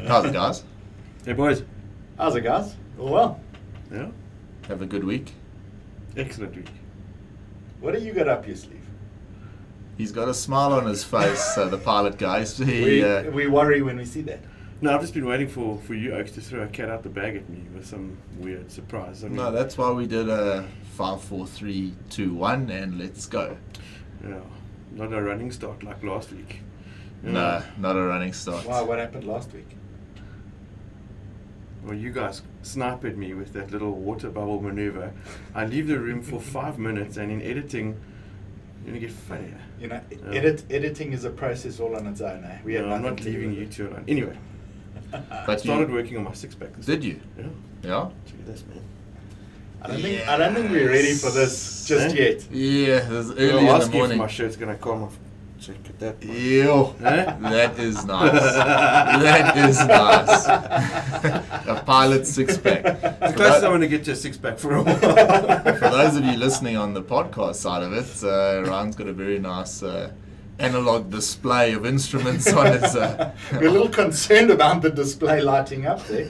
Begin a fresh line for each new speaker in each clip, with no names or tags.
How's it, guys?
Hey boys.
How's it, guys? All well.
Yeah.
Have a good week.
Excellent week.
What do you got up your sleeve?
He's got a smile on his face, the pilot guy.
We worry when we see that.
No, I've just been waiting for you Oaks to throw a cat out the bag at me with some weird surprise.
No, that's why we did a 5, 4, 3, 2, 1, and let's go.
Yeah. Not a running start like last week. Yeah.
No, not a running start.
Wow, what happened last week?
Well, you guys sniped at me with that little water bubble maneuver. I leave the room for 5 minutes, and in editing, you're going to get funnier.
You know,
Yeah.
editing is a process all on its own. Eh? We had
I'm
nothing
not
to do
leaving
with
you
it.
two alone. Anyway,
But
started working on my six-pack.
Did you?
Yeah.
Yeah?
Look at this, man.
I don't think we're ready for this just yet.
Yeah, it was early
Well,
in the
ask you if
morning.
my shirt's going to come off. Check at that.
Ew,
Eh?
that is nice. That is nice. A pilot six-pack.
The closest I want to get to a six-pack for a while.
For those of you listening on the podcast side of it, Ryan's got a very nice analog display of instruments on his
We're a little concerned about the display lighting up there.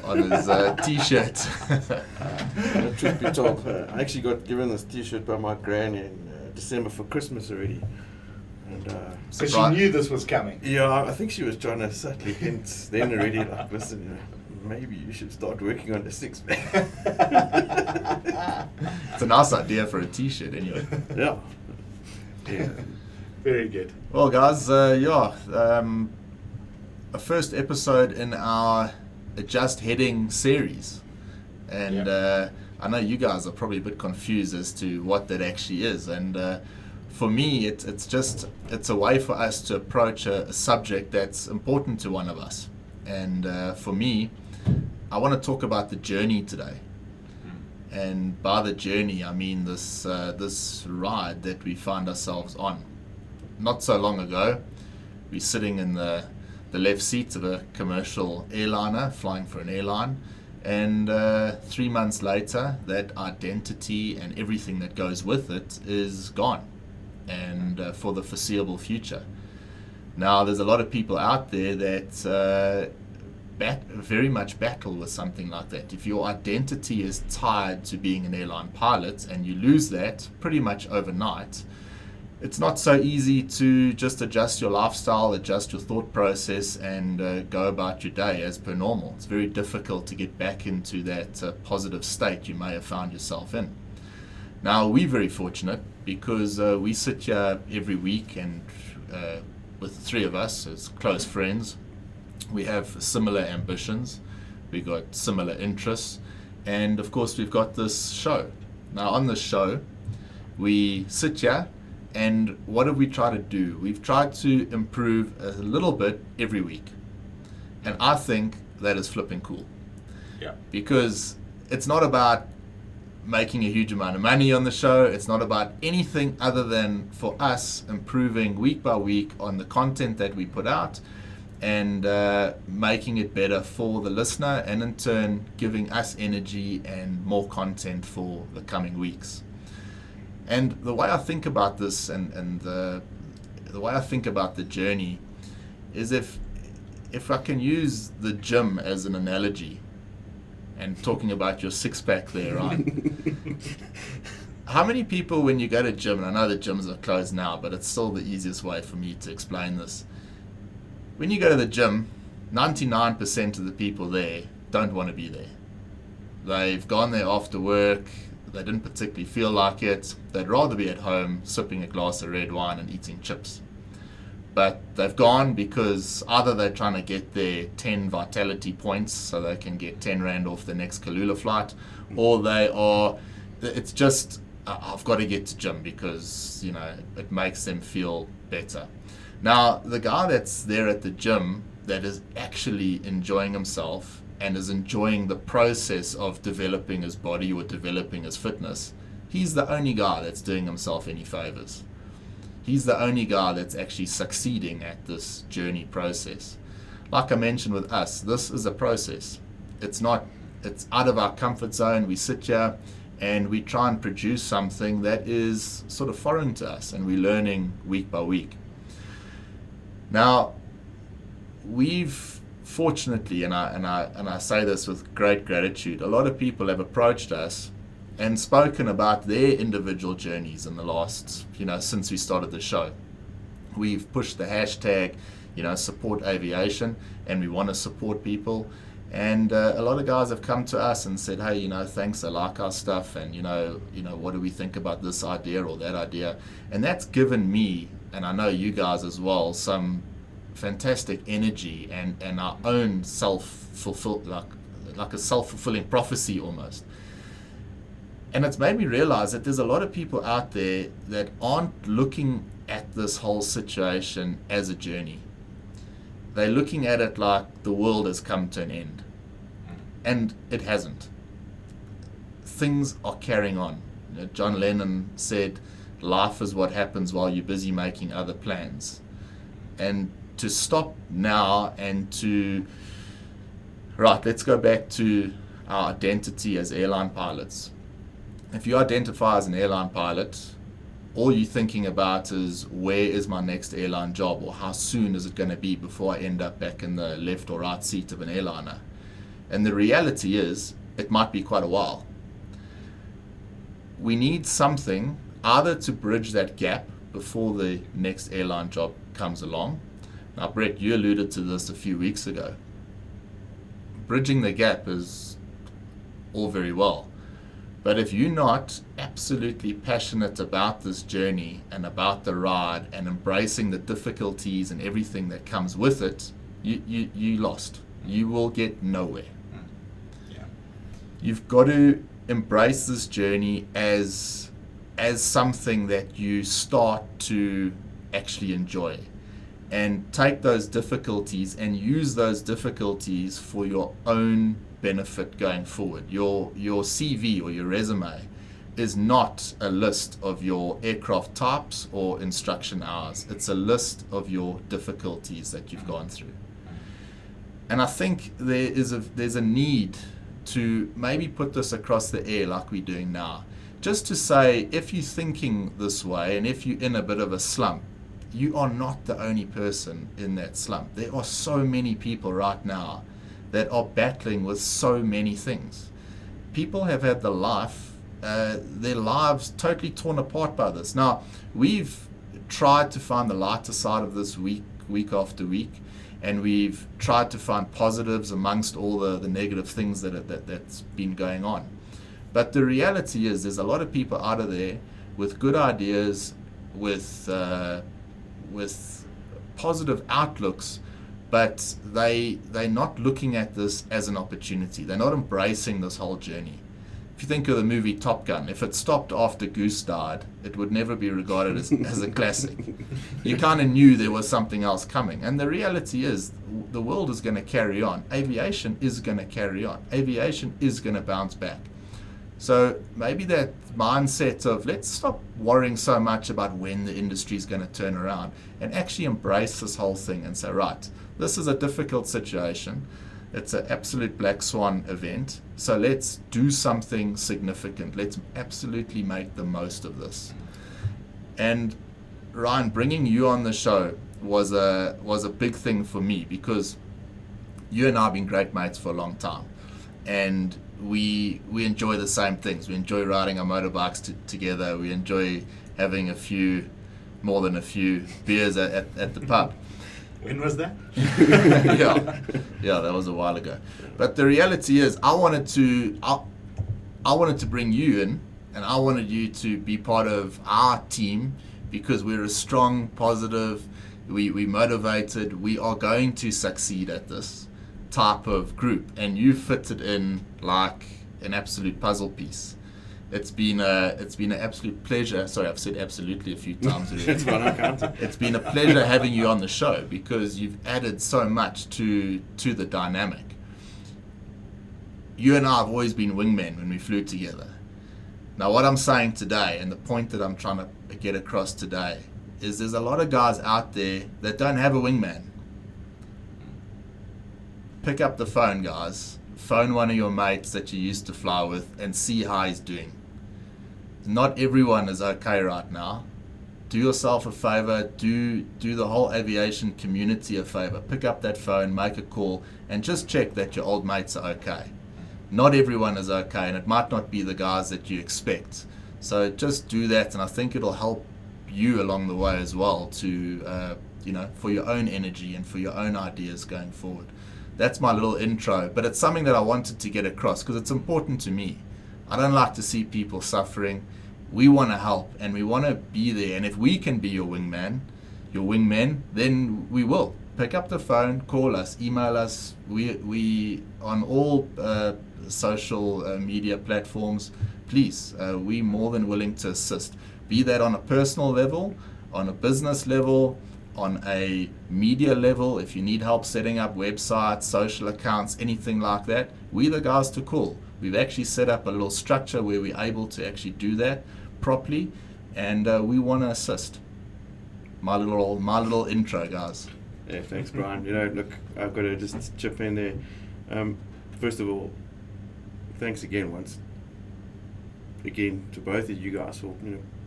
on his t-shirt.
Truth be told, I actually got given this T-shirt by my gran in December for Christmas already. And
Because she knew this was coming.
yeah, I think she was trying to subtly hint then already, like, listen, you know, maybe you should start working on the six-pack.
It's a nice idea for a t-shirt anyway.
Yeah. Yeah.
Very good.
Well, guys, a first episode in our Adjust Heading series. And I know you guys are probably a bit confused as to what that actually is. And for me, it's a way for us to approach a subject that's important to one of us. And for me, I want to talk about the journey today. And by the journey, I mean this ride that we find ourselves on. Not so long ago, we're sitting in the left seat of a commercial airliner, flying for an airline, and 3 months later, that identity and everything that goes with it is gone, and for the foreseeable future. Now, there's a lot of people out there that very much battle with something like that. If your identity is tied to being an airline pilot and you lose that pretty much overnight, it's not so easy to just adjust your lifestyle, adjust your thought process, and go about your day as per normal. It's very difficult to get back into that positive state you may have found yourself in. Now, we're very fortunate because we sit here every week, and with the three of us as close friends, we have similar ambitions, we've got similar interests, and of course we've got this show. Now, on this show, we sit here, and what have we tried to do? We've tried to improve a little bit every week. And I think that is flipping cool.
Yeah.
Because it's not about making a huge amount of money on the show. It's not about anything other than for us improving week by week on the content that we put out, and making it better for the listener, and in turn giving us energy and more content for the coming weeks. And the way I think about this, and the way I think about the journey, is if I can use the gym as an analogy, and talking about your six-pack there, right? How many people, when you go to gym, and I know the gyms are closed now, but it's still the easiest way for me to explain this. When you go to the gym, 99% of the people there don't want to be there. They've gone there after work. They didn't particularly feel like it. They'd rather be at home sipping a glass of red wine and eating chips. But they've gone because either they're trying to get their 10 vitality points so they can get 10 Rand off the next Kalula flight, or it's just, I've got to get to gym because, you know, it makes them feel better. Now, the guy that's there at the gym that is actually enjoying himself and is enjoying the process of developing his body or developing his fitness, he's the only guy that's doing himself any favors. He's the only guy that's actually succeeding at this journey process. Like I mentioned with us, this is a process. It's out of our comfort zone. We sit here and we try and produce something that is sort of foreign to us, and we're learning week by week. Now, we've fortunately, and I say this with great gratitude, a lot of people have approached us and spoken about their individual journeys in the last, since we started the show. We've pushed the hashtag, support aviation, and we want to support people. And a lot of guys have come to us and said, hey, thanks, I like our stuff, and what do we think about this idea or that idea? And that's given me, and I know you guys as well, some fantastic energy and our own like a self-fulfilling prophecy almost. And it's made me realize that there's a lot of people out there that aren't looking at this whole situation as a journey. They're looking at it like the world has come to an end. And it hasn't. Things are carrying on. John Lennon said, life is what happens while you're busy making other plans. And to stop now and let's go back to our identity as airline pilots. If you identify as an airline pilot, all you're thinking about is, where is my next airline job, or how soon is it going to be before I end up back in the left or right seat of an airliner? And the reality is, it might be quite a while. We need something either to bridge that gap before the next airline job comes along. Now, Brett, you alluded to this a few weeks ago. Bridging the gap is all very well. But if you're not absolutely passionate about this journey and about the ride and embracing the difficulties and everything that comes with it, you lost. You will get nowhere.
Yeah.
You've got to embrace this journey as something that you start to actually enjoy, and take those difficulties and use those difficulties for your own benefit going forward. Your CV or your resume is not a list of your aircraft types or instruction hours. It's a list of your difficulties that you've gone through. And I think there's a need to maybe put this across the air like we're doing now. Just to say, if you're thinking this way and if you're in a bit of a slump, you are not the only person in that slump. There are so many people right now that are battling with so many things. People have had their lives totally torn apart by this. Now, we've tried to find the lighter side of this week after week, and we've tried to find positives amongst all the negative things that's been going on. But the reality is, there's a lot of people out of there with good ideas, with positive outlooks, but they're not looking at this as an opportunity. They're not embracing this whole journey. If you think of the movie Top Gun, if it stopped after Goose died, it would never be regarded as a classic. You kind of knew there was something else coming. And the reality is, the world is going to carry on. Aviation is going to carry on. Aviation is going to bounce back. So maybe that mindset of, let's stop worrying so much about when the industry is going to turn around and actually embrace this whole thing and say, right, this is a difficult situation. It's an absolute black swan event. So let's do something significant. Let's absolutely make the most of this. And Ryan, bringing you on the show was a big thing for me, because you and I have been great mates for a long time. And we enjoy the same things. We enjoy riding our motorbikes together. We enjoy having more than a few beers at the pub.
When was that?
yeah, that was a while ago. But the reality is, I wanted to bring you in, and I wanted you to be part of our team, because we're a strong, positive, we motivated, we are going to succeed at this type of group, and you fitted in like an absolute puzzle piece. It's been an absolute pleasure. Sorry, I've said absolutely a few times already.
It's fine, I counted.
It's been a pleasure having you on the show, because you've added so much to the dynamic. You and I have always been wingmen when we flew together. Now, what I'm saying today, and the point that I'm trying to get across today, is there's a lot of guys out there that don't have a wingman. Pick up the phone, guys. Phone one of your mates that you used to fly with and see how he's doing. Not everyone is okay right now, do yourself a favor, do the whole aviation community a favor. Pick up that phone, make a call, and just check that your old mates are okay. Not everyone is okay, and it might not be the guys that you expect. So just do that, and I think it'll help you along the way as well to, for your own energy and for your own ideas going forward. That's my little intro, but it's something that I wanted to get across because it's important to me. I don't like to see people suffering. We want to help and we want to be there. And if we can be your wingmen, then we will. Pick up the phone, call us, email us. We on all social media platforms. Please, we're more than willing to assist. Be that on a personal level, on a business level, on a media level. If you need help setting up websites, social accounts, anything like that, we're the guys to call. We've actually set up a little structure where we're able to actually do that properly, and we want to assist. My little intro, guys.
Yeah, thanks, Brian. Look, I've got to just chip in there. First of all, thanks again to both of you guys for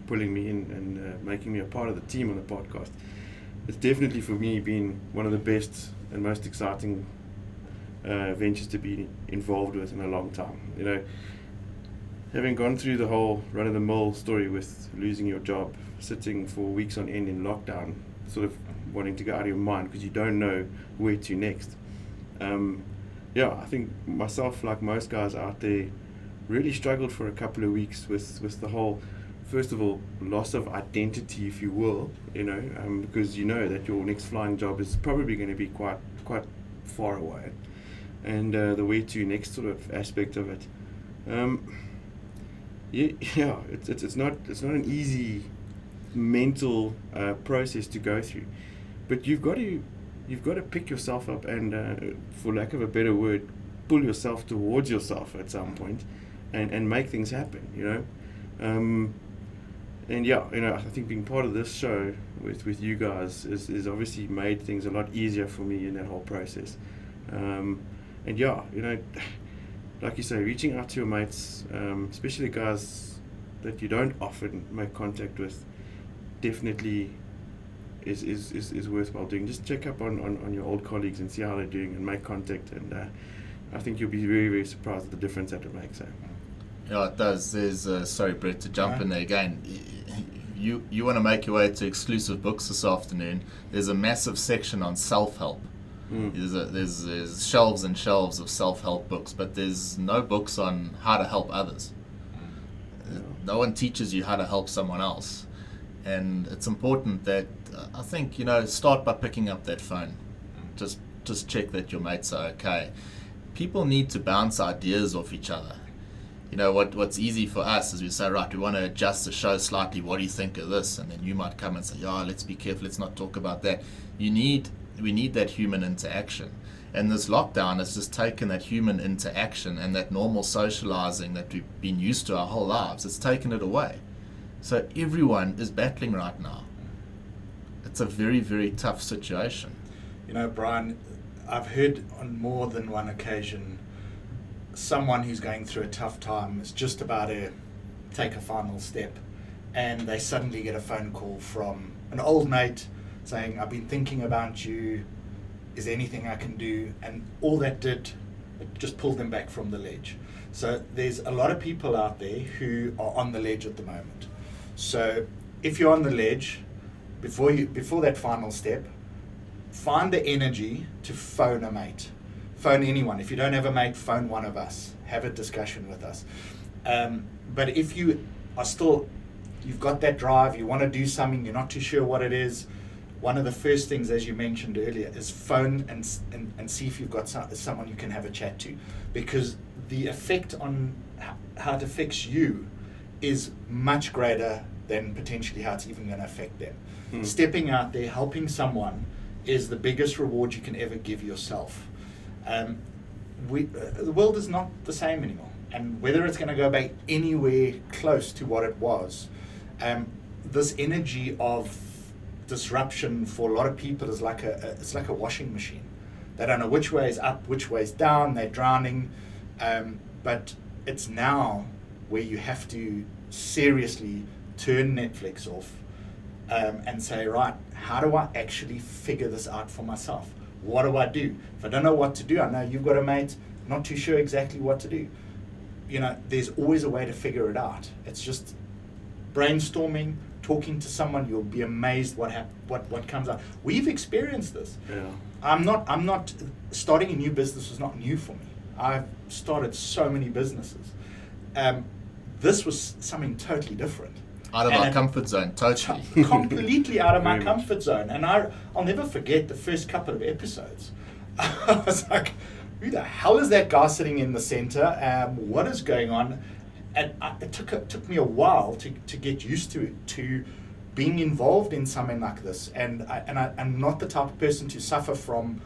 pulling me in and making me a part of the team on the podcast. It's definitely for me been one of the best and most exciting ventures to be involved with in a long time. Having gone through the whole run-of-the-mill story with losing your job, sitting for weeks on end in lockdown, sort of wanting to get out of your mind because you don't know where to next. I think myself, like most guys out there, really struggled for a couple of weeks with the whole, first of all, loss of identity, if you will, because you know that your next flying job is probably going to be quite far away, and the where to next sort of aspect of it. It's not an easy mental process to go through, but you've got to pick yourself up and, for lack of a better word, pull yourself towards yourself at some point, and make things happen. I think being part of this show with you guys is obviously made things a lot easier for me in that whole process. Like you say, reaching out to your mates, especially guys that you don't often make contact with, definitely is worthwhile doing. Just check up on your old colleagues and see how they're doing and make contact, and I think you'll be very, very surprised at the difference that it makes.
Yeah, it does. There's sorry, Brett, to jump in there again. You want to make your way to exclusive books this afternoon. There's a massive section on self-help. There's shelves and shelves of self-help books, but there's no books on how to help others. No one teaches you how to help someone else, and it's important that I think start by picking up that phone. Just check that your mates are okay. People need to bounce ideas off each other. What's easy for us is we say, right, we want to adjust the show slightly. What do you think of this? And then you might come and say, let's be careful. Let's not talk about that. We need that human interaction. And this lockdown has just taken that human interaction and that normal socializing that we've been used to our whole lives. It's taken it away. So everyone is battling right now. It's a very, very tough situation.
Brian, I've heard on more than one occasion someone who's going through a tough time is just about to take a final step, and they suddenly get a phone call from an old mate saying, I've been thinking about you, is there anything I can do? And all that did, it just pulled them back from the ledge. So there's a lot of people out there who are on the ledge at the moment. So if you're on the ledge, before that final step, find the energy to phone a mate. Phone anyone. If you don't have a mate, phone one of us. Have a discussion with us. But if you are still, you've got that drive, you want to do something, you're not too sure what it is, one of the first things, as you mentioned earlier, is phone and see if you've got someone you can have a chat to. Because the effect on how it affects you is much greater than potentially how it's even going to affect them. Stepping out there, helping someone is the biggest reward you can ever give yourself. The world is not the same anymore, and whether it's going to go back anywhere close to what it was, this energy of disruption for a lot of people is it's like a washing machine. They don't know which way is up, which way is down. They're drowning, but it's now where you have to seriously turn Netflix off, and say, right, how do I actually figure this out for myself? What do I do? If I don't know what to do, I know you've got a mate, not too sure exactly what to do. There's always a way to figure it out. It's just brainstorming, talking to someone. You'll be amazed what comes out. We've experienced this.
Yeah.
I'm not starting a new business was not new for me. I've started so many businesses. This was something totally different.
Out of our comfort zone, totally.
Completely out of my
Very
comfort zone. And I'll never forget the first couple of episodes. I was like, who the hell is that guy sitting in the center? What is going on? And it took me a while to get used to being involved in something like this. And I'm not the type of person to suffer from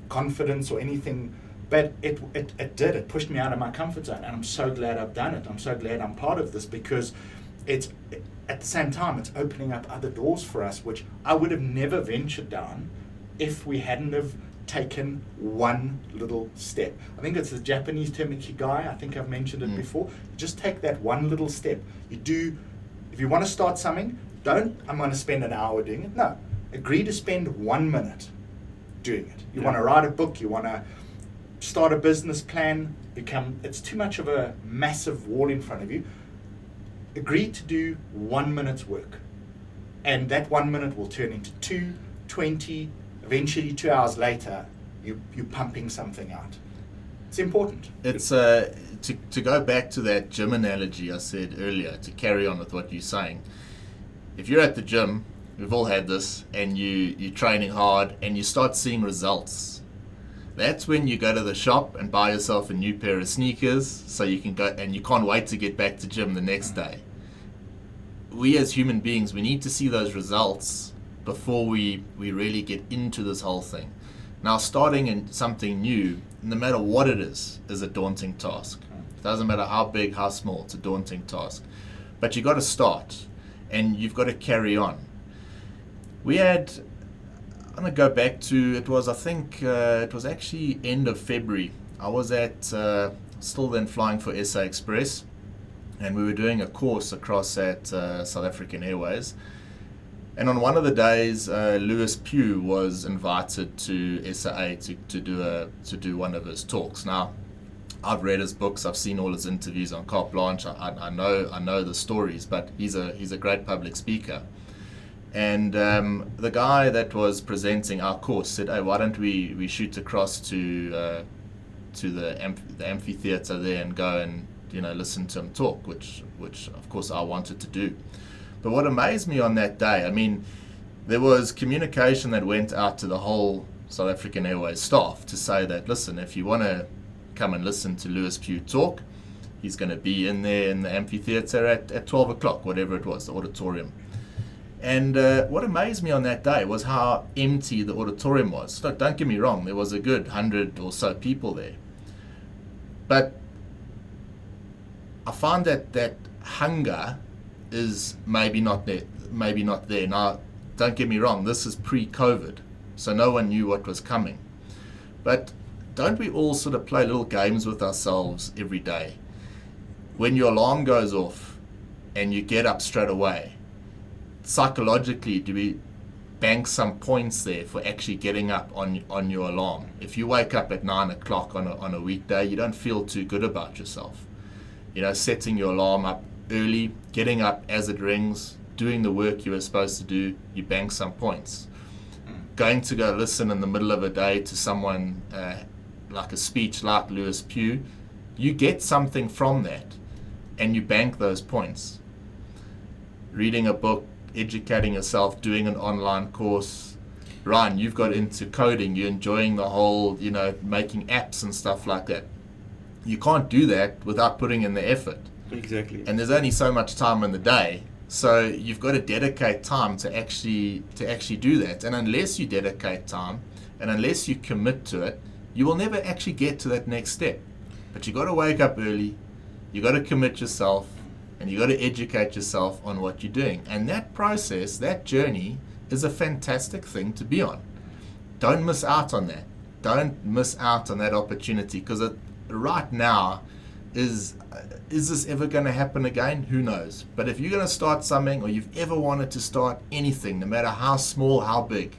confidence or anything, but it pushed me out of my comfort zone. And I'm so glad I've done it. I'm so glad I'm part of this, because at the same time, it's opening up other doors for us, which I would have never ventured down if we hadn't have taken one little step. I think it's the Japanese term ikigai. I think I've mentioned it before. Just take that one little step. If you want to start something, I'm going to spend an hour doing it. No, agree to spend 1 minute doing it. You want to write a book, you want to start a business plan, it's too much of a massive wall in front of you. Agree to do 1 minute's work, and that 1 minute will turn into 2, 20, eventually 2 hours later, you're pumping something out. It's important.
It's to go back to that gym analogy I said earlier, to carry on with what you're saying. If you're at the gym, we've all had this, and you're training hard and you start seeing results. That's when you go to the shop and buy yourself a new pair of sneakers so you can go, and you can't wait to get back to gym the next day. We as human beings, we need to see those results before we really get into this whole thing. Now, starting in something new, no matter what it is a daunting task. It doesn't matter how big, how small, it's a daunting task. But you got to start, and you've got to carry on. I'm going to go back to, it was actually end of February. I was still then flying for SA Express, and we were doing a course across at South African Airways. And on one of the days, Lewis Pugh was invited to SAA to do one of his talks. Now, I've read his books, I've seen all his interviews on Carte Blanche, I know the stories, but he's a great public speaker. And the guy that was presenting our course said, "Hey, why don't we shoot across to the amphitheater there and go and listen to him talk," which of course I wanted to do. But what amazed me on that day, I mean, there was communication that went out to the whole South African Airways staff to say that, listen, if you want to come and listen to Lewis Pugh talk, he's going to be in there in the amphitheater at 12 o'clock, whatever it was, the auditorium. And what amazed me on that day was how empty the auditorium was. Look, don't get me wrong, there was a good 100 or so people there. But I found that hunger is maybe not there. Now, don't get me wrong, this is pre-COVID, so no one knew what was coming. But don't we all sort of play little games with ourselves every day? When your alarm goes off and you get up straight away, psychologically, do we bank some points there for actually getting up on your alarm? If you wake up at 9 o'clock on a weekday, you don't feel too good about yourself. Setting your alarm up early, getting up as it rings, doing the work you were supposed to do, you bank some points. Going to go listen in the middle of a day to someone like a speech like Lewis Pugh, you get something from that and you bank those points. Reading a book, educating yourself, doing an online course. Ryan, you've got into coding, you're enjoying the whole, making apps and stuff like that. You can't do that without putting in the effort.
Exactly.
And there's only so much time in the day, so you've got to dedicate time to actually do that. And unless you dedicate time, and unless you commit to it, you will never actually get to that next step. But you've got to wake up early, you've got to commit yourself, and you've got to educate yourself on what you're doing. And that process, that journey, is a fantastic thing to be on. Don't miss out on that. Don't miss out on that opportunity, because right now, Is this ever going to happen again? Who knows? But if you're going to start something, or you've ever wanted to start anything, no matter how small, how big,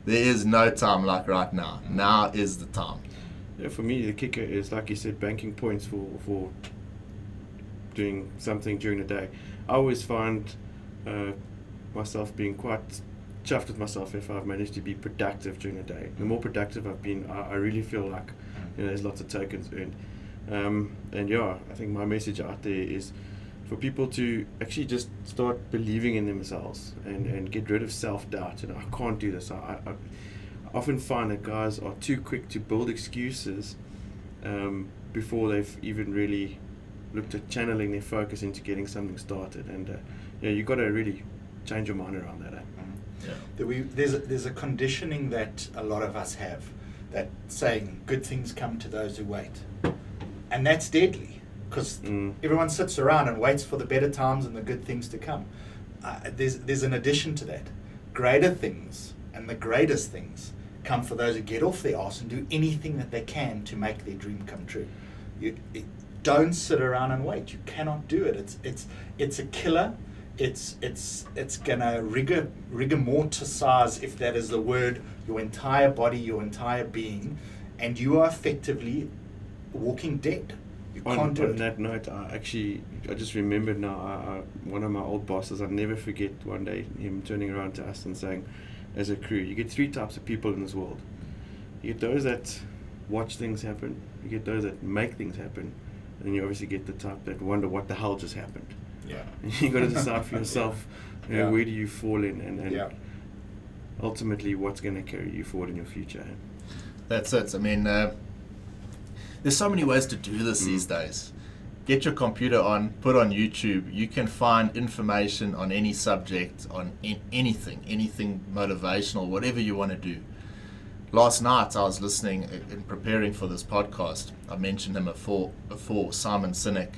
there is no time like right now. Now is the time.
Yeah, for me, the kicker is, like you said, banking points for doing something during the day. I always find myself being quite chuffed with myself if I've managed to be productive during the day. The more productive I've been, I really feel like there's lots of tokens earned. And yeah, I think my message out there is for people to actually just start believing in themselves and get rid of self-doubt. I can't do this. I often find that guys are too quick to build excuses before they've even really looked at channeling their focus into getting something started. And you've got to really change your mind around that.
There's a conditioning that a lot of us have, that saying good things come to those who wait, and that's deadly, because everyone sits around and waits for the better times and the good things to come. There's an addition to that. Greater things and the greatest things come for those who get off their arse and do anything that they can to make their dream come true. Don't sit around and wait. You cannot do it. It's a killer. It's gonna rigor morticize, if that is the word, your entire body, your entire being, and you are effectively walking dead. You can't do it.
On that note, I just remembered now, one of my old bosses, I'll never forget one day him turning around to us and saying, as a crew, you get 3 types of people in this world. You get those that watch things happen, you get those that make things happen, and you obviously get the type that wonder what the hell just happened.
Yeah.
You got to decide for yourself, where do you fall in, and ultimately what's going to carry you forward in your future.
That's it. I mean, there's so many ways to do this these days. Get your computer on, put on YouTube. You can find information on any subject, on anything motivational, whatever you want to do. Last night I was listening and preparing for this podcast. I mentioned him before, Simon Sinek.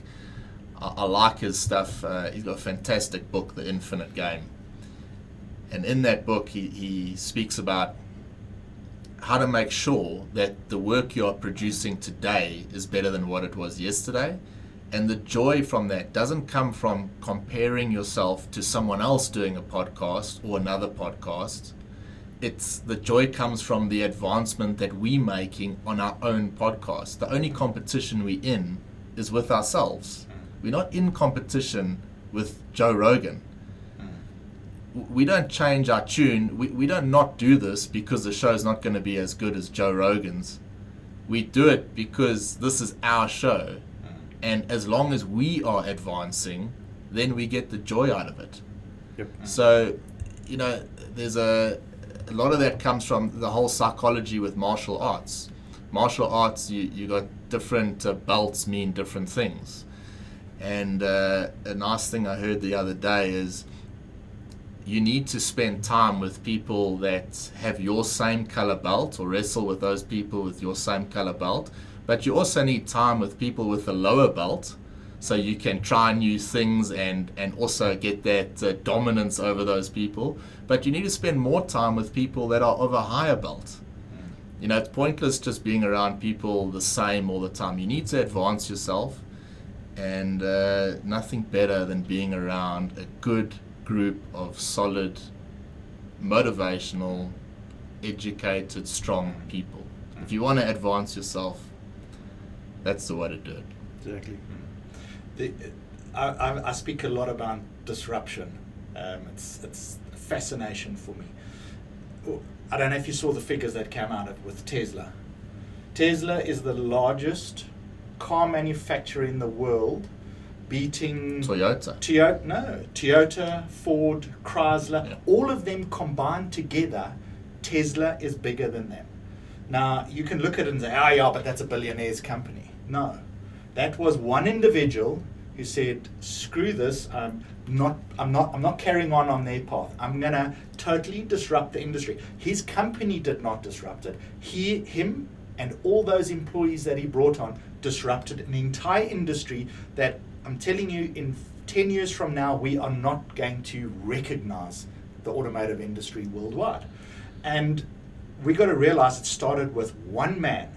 I like his stuff. He's got a fantastic book, The Infinite Game. And in that book, he speaks about how to make sure that the work you are producing today is better than what it was yesterday. And the joy from that doesn't come from comparing yourself to someone else doing a podcast or another podcast. The joy comes from the advancement that we're making on our own podcast. The only competition we're in is with ourselves. We're not in competition with Joe Rogan. We don't change our tune. We don't not do this because the show's not going to be as good as Joe Rogan's. We do it because this is our show. And as long as we are advancing, then we get the joy out of it.
Yep.
So, there's a lot of that comes from the whole psychology with martial arts. Martial arts, you got different belts mean different things. And a nice thing I heard the other day is you need to spend time with people that have your same color belt, or wrestle with those people with your same color belt. But you also need time with people with a lower belt, so you can try new things and also get that dominance over those people. But you need to spend more time with people that are of a higher belt. It's pointless just being around people the same all the time. You need to advance yourself. And nothing better than being around a good group of solid, motivational, educated, strong people. If you want to advance yourself, that's the way to do it.
Exactly.
I speak a lot about disruption. It's a fascination for me. I don't know if you saw the figures that came out with Tesla. Tesla is the largest car manufacturer in the world, beating
Toyota,
Ford, Chrysler, all of them combined together. Tesla is bigger than them. Now you can look at it and say, but that's a billionaire's company. No, that was one individual who said, screw this, I'm not carrying on their path. I'm gonna totally disrupt the industry. His company did not disrupt it. Him and all those employees that he brought on disrupted an entire industry that, I'm telling you, in 10 years from now, we are not going to recognize the automotive industry worldwide. And we got to realize it started with one man.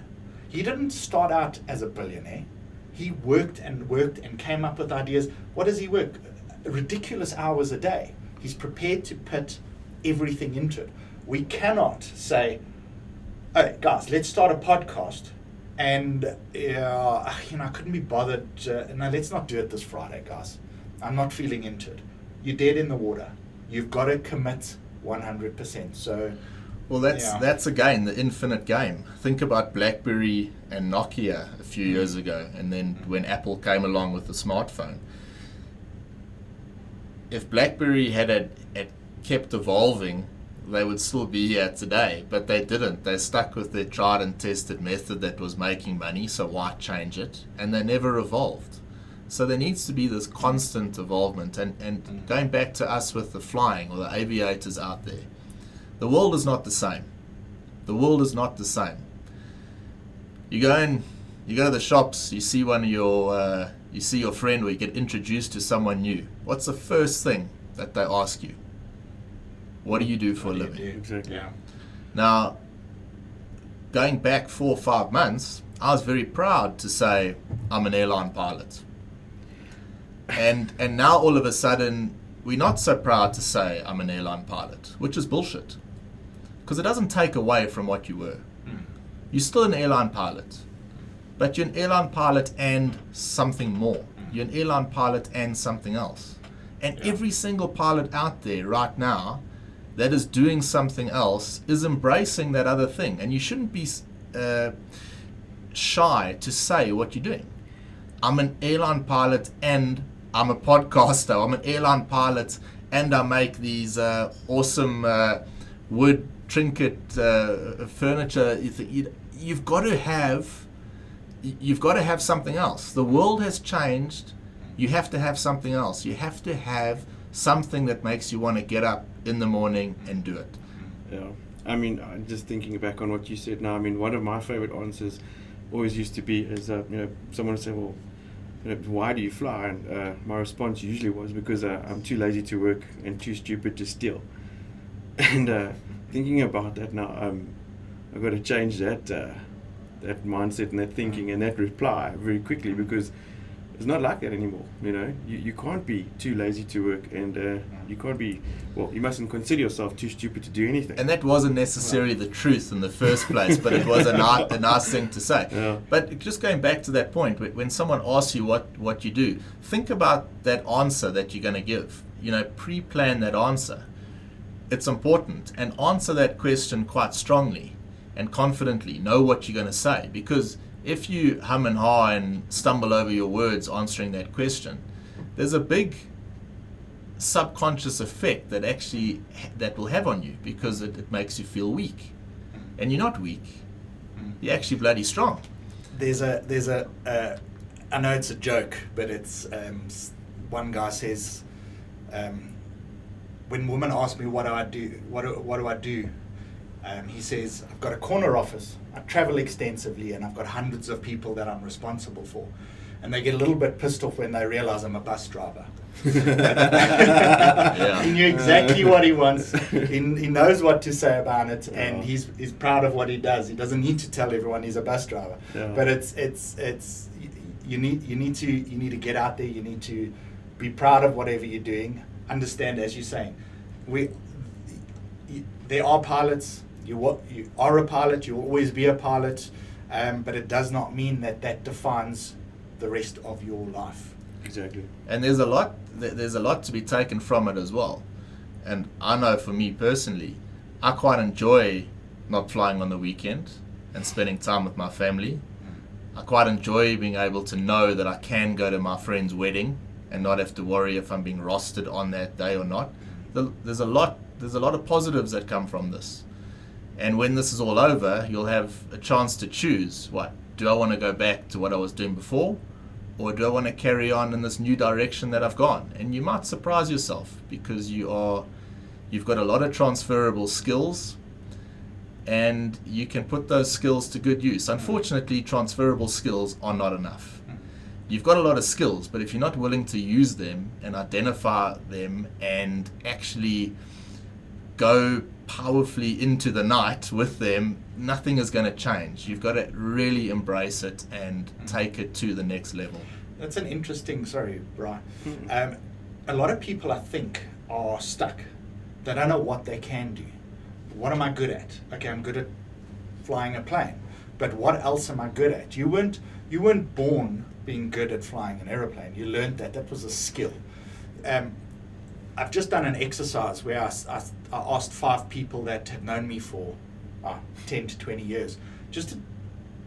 He didn't start out as a billionaire. He worked and came up with ideas. What does he work? Ridiculous hours a day. He's prepared to put everything into it. We cannot say, "Hey guys, let's start a podcast," and I couldn't be bothered. No, let's not do it this Friday, guys. I'm not feeling into it. You're dead in the water. You've got to commit 100%. So,
well, that's again the infinite game. Think about BlackBerry and Nokia a few years ago, and then when Apple came along with the smartphone. If BlackBerry had kept evolving, they would still be here today, but they didn't. They stuck with their tried and tested method that was making money, so why change it? And they never evolved. So there needs to be this constant evolvement. And going back to us with the flying or the aviators out there, the world is not the same. The world is not the same. You go to the shops, you see you see your friend, or you get introduced to someone new. What's the first thing that they ask you? What do you do for a living?
Exactly.
Yeah.
Now, going back 4 or 5 months, I was very proud to say I'm an airline pilot. And now all of a sudden, we're not so proud to say I'm an airline pilot, which is bullshit. Because it doesn't take away from what you were. You're still an airline pilot. But you're an airline pilot and something more. You're an airline pilot and something else. And every single pilot out there right now that is doing something else is embracing that other thing. And you shouldn't be shy to say what you're doing. I'm an airline pilot and I'm a podcaster. I'm an airline pilot and I make these awesome wood trinket furniture. You've got to have something else. The world has changed. You have to have something else. You have to have something that makes you want to get up in the morning and do it.
Yeah. I mean, just thinking back on what you said now, I mean, one of my favorite answers always used to be is, someone would say, well, why do you fly? And my response usually was because I'm too lazy to work and too stupid to steal. And thinking about that now, I've got to change that mindset and that thinking and that reply very quickly, because it's not like that anymore. You can't be too lazy to work, and you can't be, you mustn't consider yourself too stupid to do anything.
And that wasn't necessarily the truth in the first place, but it was a nice thing to say.
Yeah.
But just going back to that point, when someone asks you what you do, think about that answer that you're going to give. Pre-plan that answer. It's important, and answer that question quite strongly and confidently. Know what you're going to say, because if you hum and haw and stumble over your words answering that question, there's a big subconscious effect that will have on you, because it makes you feel weak. And you're not weak. You're actually bloody strong.
There's a I know it's a joke, but it's one guy says, when women ask me what do I do, he says, I've got a corner office, I travel extensively, and I've got hundreds of people that I'm responsible for. And they get a little bit pissed off when they realize I'm a bus driver.
Yeah.
He knew exactly what he wants. He knows what to say about it, and he's proud of what he does. He doesn't need to tell everyone he's a bus driver.
Yeah.
But it's you need to get out there. You need to be proud of whatever you're doing. Understand, as you're saying, there are pilots. You are a pilot. You will always be a pilot, but it does not mean that defines the rest of your life.
Exactly.
And there's a lot to be taken from it as well. And I know for me personally, I quite enjoy not flying on the weekend and spending time with my family. I quite enjoy being able to know that I can go to my friend's wedding and not have to worry if I'm being rostered on that day or not. There's a lot of positives that come from this. And when this is all over, you'll have a chance to choose. What? Do I want to go back to what I was doing before? Or do I want to carry on in this new direction that I've gone? And you might surprise yourself, because you've got a lot of transferable skills, and you can put those skills to good use. Unfortunately, transferable skills are not enough. You've got a lot of skills, but if you're not willing to use them and identify them and actually go powerfully into the night with them, nothing is going to change. You've got to really embrace it and take it to the next level.
That's an interesting, sorry, Brian. A lot of people, I think, are stuck. They don't know what they can do. What am I good at? Okay, I'm good at flying a plane, but what else am I good at? You weren't born being good at flying an aeroplane. You learned that. That was a skill. I've just done an exercise where I asked 5 people that have known me for 10 to 20 years, just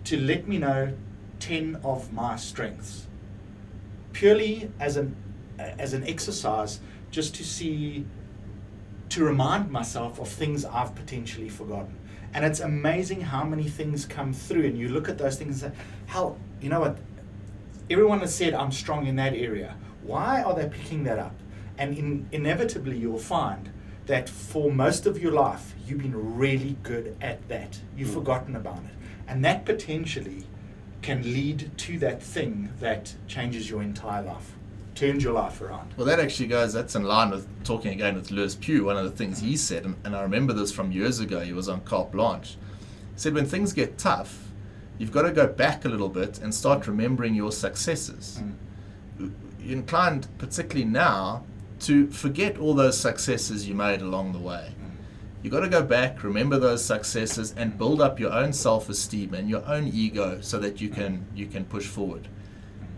to let me know 10 of my strengths, purely as an exercise, just to remind myself of things I've potentially forgotten. And it's amazing how many things come through, and you look at those things and say, how, you know what, everyone has said I'm strong in that area. Why are they picking that up? And inevitably you'll find that for most of your life, you've been really good at that. You've forgotten about it. And that potentially can lead to that thing that changes your entire life, turns your life around.
Well, that actually that's in line with talking again with Lewis Pugh. One of the things he said, and I remember this from years ago, he was on Carte Blanche. He said, when things get tough, you've got to go back a little bit and start remembering your successes. You're inclined, particularly now, to forget all those successes you made along the way. You've got to go back, remember those successes, and build up your own self-esteem and your own ego so that you can push forward.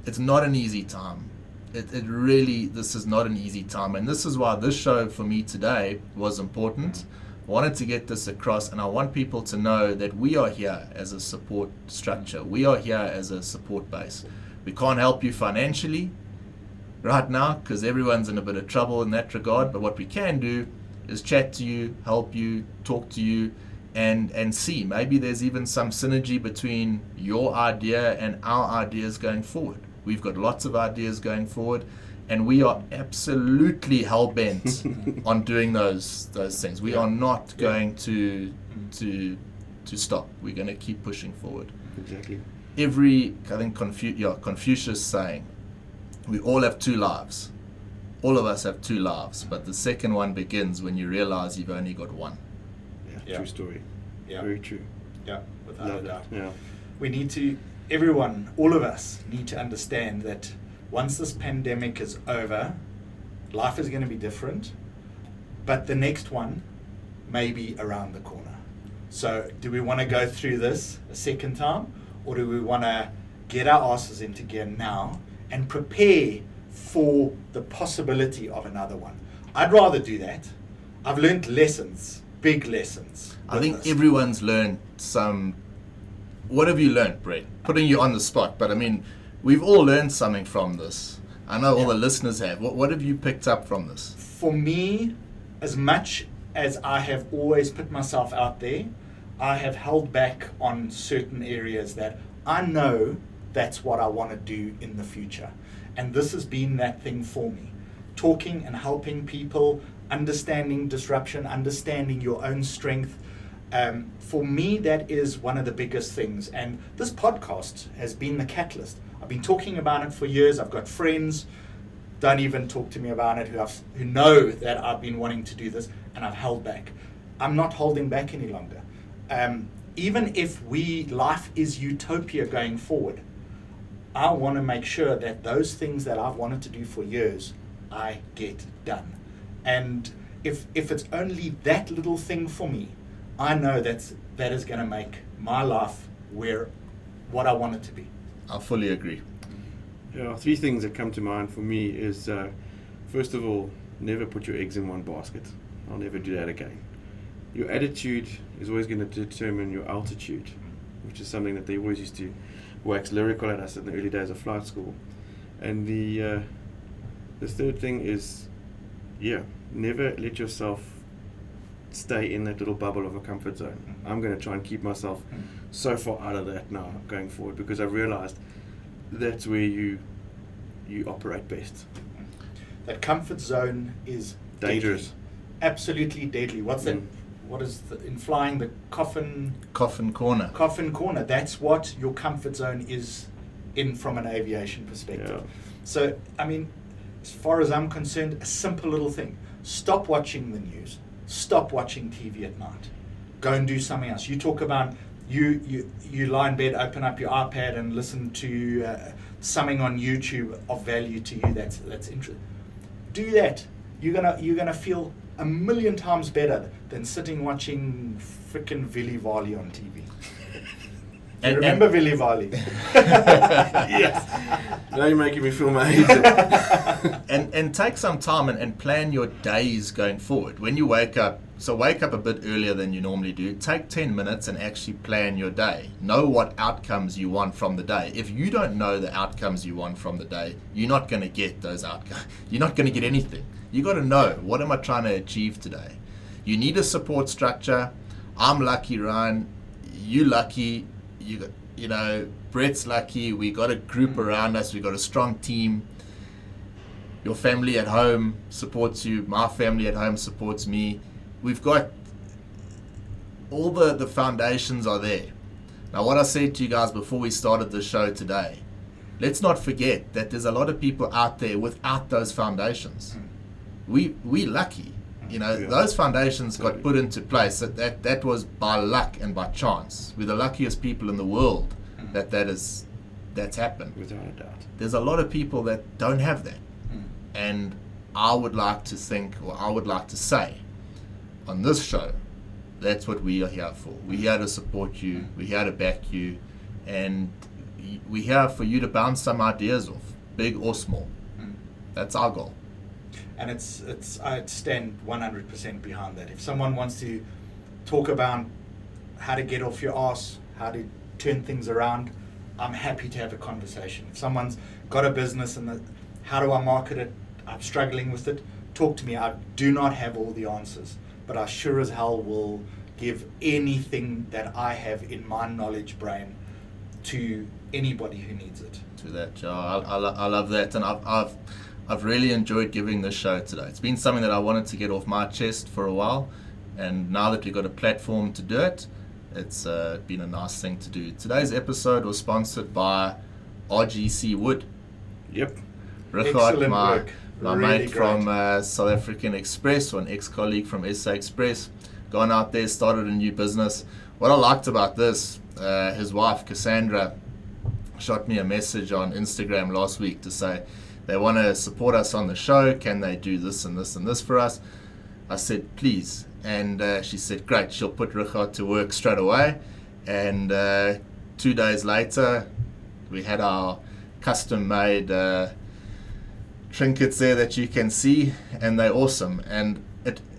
It's not an easy time. This is not an easy time, and this is why this show for me today was important. I wanted to get this across, and I want people to know that we are here as a support structure. We are here as a support base. We can't help you financially right now because everyone's in a bit of trouble in that regard, but what we can do is chat to you, help you, talk to you, and see. Maybe there's even some synergy between your idea and our ideas going forward. We've got lots of ideas going forward, and we are absolutely hell-bent on doing those things. We are not going to stop. We're going to keep pushing forward.
Exactly.
I think Confucius saying, we all have 2 lives. All of us have 2 lives, but the second one begins when you realize you've only got one.
Yeah. True story.
Yeah.
Very true.
Yeah, without a doubt.
Yeah.
We need to, everyone, all of us need to understand that once this pandemic is over, life is going to be different, but the next one may be around the corner. So do we want to go through this a second time, or do we want to get our asses into gear now and prepare for the possibility of another one? I'd rather do that. I've learned lessons, big lessons.
I think everyone's learned some. What have you learned, Brett? Putting you on the spot, but I mean, we've all learned something from this. I know all the listeners have. What have you picked up from this?
For me, as much as I have always put myself out there, I have held back on certain areas that I know that's what I want to do in the future. And this has been that thing for me. Talking and helping people, understanding disruption, understanding your own strength. For me, that is one of the biggest things. And this podcast has been the catalyst. I've been talking about it for years. I've got friends, don't even talk to me about it, who know that I've been wanting to do this, and I've held back. I'm not holding back any longer. Even if life is utopia going forward, I want to make sure that those things that I've wanted to do for years, I get done. And if it's only that little thing for me, I know that is going to make my life what I want it to be.
I fully agree.
Yeah, 3 things that come to mind for me is, first of all, never put your eggs in one basket. I'll never do that again. Your attitude is always going to determine your altitude, which is something that they always used to wax lyrical at us in the early days of flight school. And the third thing is, never let yourself stay in that little bubble of a comfort zone. I'm going to try and keep myself so far out of that now going forward, because I've realized that's where you operate best.
That comfort zone is
Dangerous.
Deadly. Absolutely deadly. What's that? What is in flying, the coffin
corner?
Coffin corner. That's what your comfort zone is in from an aviation perspective.
Yeah.
So, I mean, as far as I'm concerned, a simple little thing. Stop watching the news. stop watching TV at night. Go and do something else. You talk about you lie in bed, open up your iPad and listen to something on YouTube of value to you. That's interesting. Do that. You're gonna feel a million times better than sitting watching frickin' Vili Vali on TV.
And
remember Vili Vali?
Yes. Now you're making me feel my age.
and take some time and plan your days going forward. When you wake up a bit earlier than you normally do. Take 10 minutes and actually plan your day. Know what outcomes you want from the day. If you don't know the outcomes you want from the day, you're not going to get those outcomes. You're not going to get anything. You got to know, what am I trying to achieve today? You need a support structure. I'm lucky, Ryan. You lucky. You know, Brett's lucky. We got a group around us. We got a strong team. Your family at home supports you. My family at home supports me. We've got all the foundations are there. Now, what I said to you guys before we started the show today, let's not forget that there's a lot of people out there without those foundations. We lucky. You know, those foundations got put into place. That was by luck and by chance. We're the luckiest people in the world that's happened.
Without a doubt.
There's a lot of people that don't have that. And I would like to think, or I would like to say, on this show, that's what we are here for. We're here to support you. We're here to back you. And we're here for you to bounce some ideas off, big or small. That's our goal.
And I stand 100% behind that. If someone wants to talk about how to get off your ass, how to turn things around, I'm happy to have a conversation. If someone's got a business and how do I market it, I'm struggling with it, talk to me. I do not have all the answers, but I sure as hell will give anything that I have in my knowledge brain to anybody who needs it.
To that, Joe. I love that, and I've really enjoyed giving this show today. It's been something that I wanted to get off my chest for a while, and now that we've got a platform to do it, it's been a nice thing to do. Today's episode was sponsored by RGC Wood.
Yep.
Richard, my
Really
mate
great.
from South African Express, or an ex-colleague from SA Express, gone out there, started a new business. What I liked about this, his wife Cassandra shot me a message on Instagram last week to say they want to support us on the show. Can they do this and this and this for us? I said, please. And she said, great, she'll put Richard to work straight away. And 2 days later, we had our custom-made trinkets there that you can see, and they're awesome. And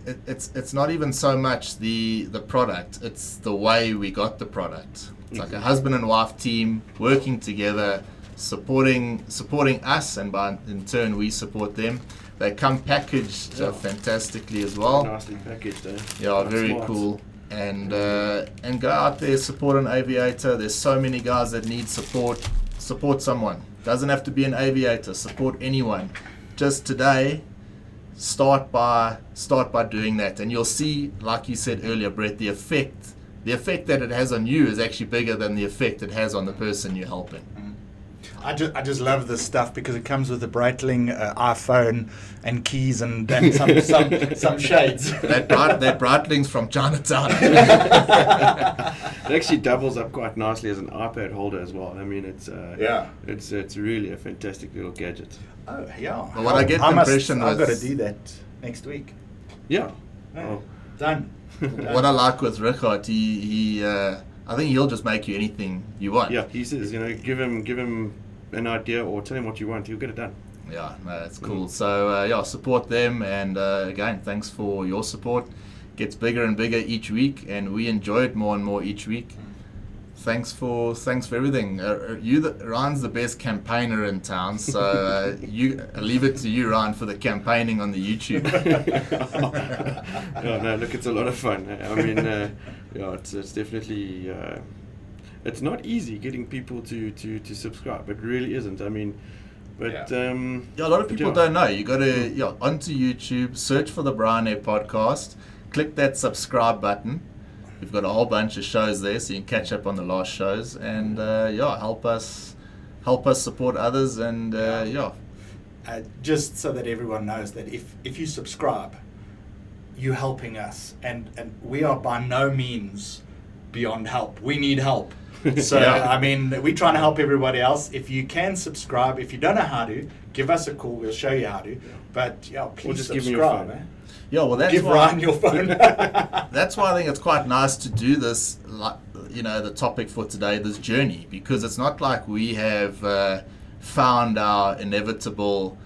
it's not even so much the product, it's the way we got the product. It's like a husband and wife team working together, supporting us, and in turn we support them. They come packaged fantastically as well.
Nicely packaged, eh?
Yeah,
That's
very
smart.
cool. And go out there, support an aviator. There's so many guys that need support. Support someone. Doesn't have to be an aviator. Support anyone. Just today, start by doing that, and you'll see, like you said earlier, Brett, the effect that it has on you is actually bigger than the effect it has on the person you're helping.
I just love this stuff because it comes with a Breitling iPhone and keys and some shades.
That Breitling's from Chinatown.
It actually doubles up quite nicely as an iPad holder as well. I mean, it's really a fantastic little gadget.
Oh yeah.
But what I get the impression
I've got to
with-
do that next week.
Yeah.
Yeah.
Oh.
Done.
What I like with Richard, he I think he'll just make you anything you want.
Yeah, he says, give him an idea or tell him what you want, he'll get it done.
Yeah, no, that's cool. So support them, and again, thanks for your support. Gets bigger and bigger each week, and we enjoy it more and more each week. Thanks for everything. Ryan's the best campaigner in town, so I leave it to you, Ryan, for the campaigning on the YouTube.
No, look, it's a lot of fun. I mean, it's definitely it's not easy getting people to subscribe. It really isn't. I mean, but
a lot of people don't know. You got to onto YouTube, search for the Bryan podcast, click that subscribe button. We've got a whole bunch of shows there, so you can catch up on the last shows, and help us support others, and
just so that everyone knows that if you subscribe, you helping us, and we are by no means beyond help. We need help. So,
Yeah.
I mean, we're trying to help everybody else. If you can subscribe, if you don't know how to, give us a call. We'll show you how to. But, yeah, please
just give me your
subscribe.
phone.
Yeah, well, that's
Give
why,
Ryan your phone.
that's why I think it's quite nice to do this, like, you know, the topic for today, this journey, because it's not like we have found our inevitable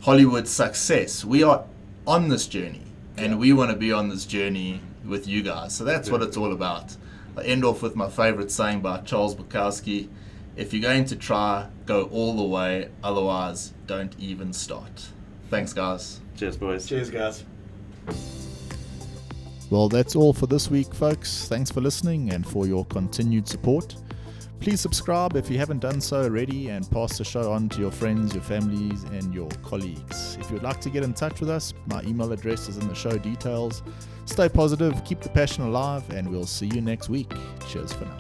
Hollywood success. We are on this journey, and we want to be on this journey with you guys. So that's what it's all about. I end off with my favorite saying by Charles Bukowski: if you're going to try, go all the way, otherwise don't even start. Thanks, guys.
Cheers, boys.
Cheers, guys.
Well, that's all for this week, folks. Thanks for listening and for your continued support. Please subscribe if you haven't done so already, and pass the show on to your friends, your families, and your colleagues. If you'd like to get in touch with us, my email address is in the show details. Stay positive, keep the passion alive, and we'll see you next week. Cheers for now.